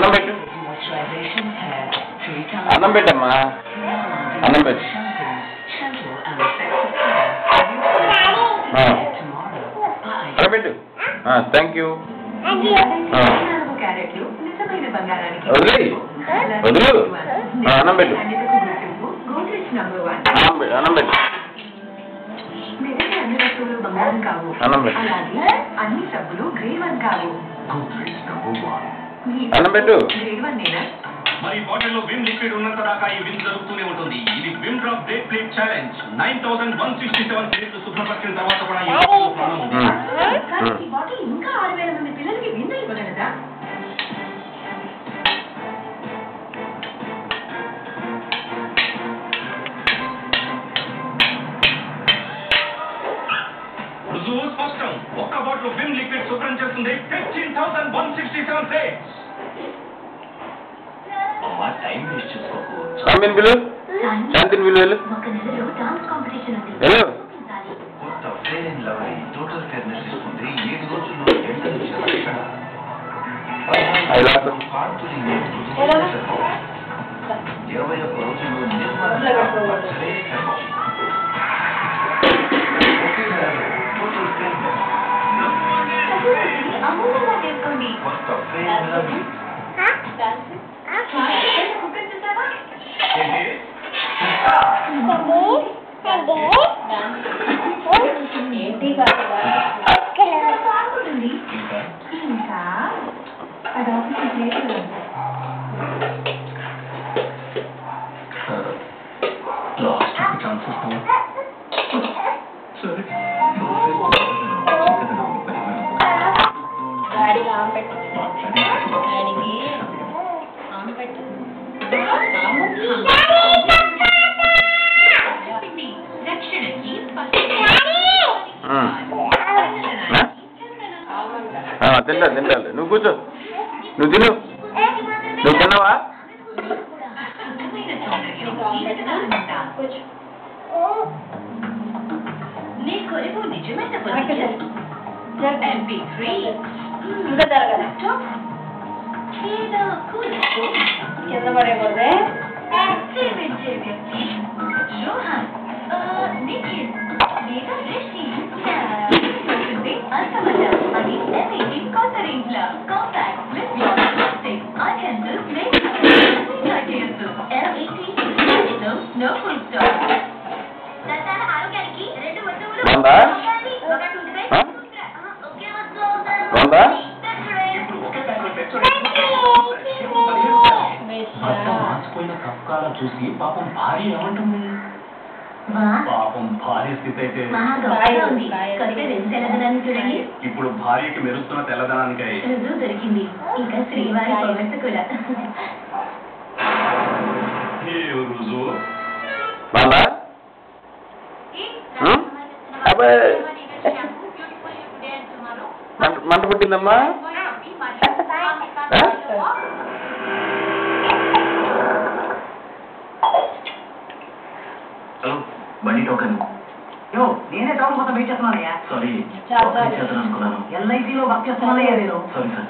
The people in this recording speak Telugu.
అన్నం పెట్టు. అన్నం పెట్టమ్మా. అన్నం పెట్టు. పెట్టు. Thank you. వదిలి వదులు. అన్నం పెట్టు. అన్నం పెట్టు. అన్నం పెట్టు. అన్నం పెట్టు. మరి బాటిల్లో విమ్ లిక్విడ్ ఉన్నంత దాకా ఈ విమ్ జరుగుతూనే ఉంటుంది. ఇది Vim drop break plate challenge. 9167 ప్లేట్లు శుభ్రపరిచిన తర్వాత కూడా ఈ ప్రాణం ఉంది. ఈ బాటిల్ ఇంకా 6000 మంది పిల్లలకి విమ్ ఇవ్వగలదా? రుజువు స్పష్టం. ఒక్క బాటిల్ విమ్ లిక్విడ్ శుభ్రం చేస్తుంది 15167 ప్లేట్స్. టైం వేస్ట్ చేసుకోకు. శాంతిని పిలు. శాంతిని పిలు. వెళ్ళు. వెళ్ళు. కొత్త fair and lovely total fairness ఇస్తుంది. 7 రోజుల్లో పార్తులు 21 రోజుల్లో కొత్త ఫేర్ అండ్ లవ్లీ తింటాలి. నువ్వు కూర్చో. నువ్వు తిను. నువ్వు తిన్నావా? కింద పడేపోతే చూసి పాపం భార్య ఏమంటుంది? పాపం భార్య స్థితి అయితే ఇప్పుడు భార్యకి మెరుస్తున్న తెల్లదనానికి దొరికింది. ఇంకా శ్రీవారి కూడా రుజువు మంట పుట్టిందమ్మా. హలో బండి టోకన్. నేనే టౌన్ కోసం వెయిట్ చేస్తున్నానయ్యా. సారీ అనుకున్నాను. LIC లో వర్క్ చేస్తున్నానయ్యా నేను. Sorry sir.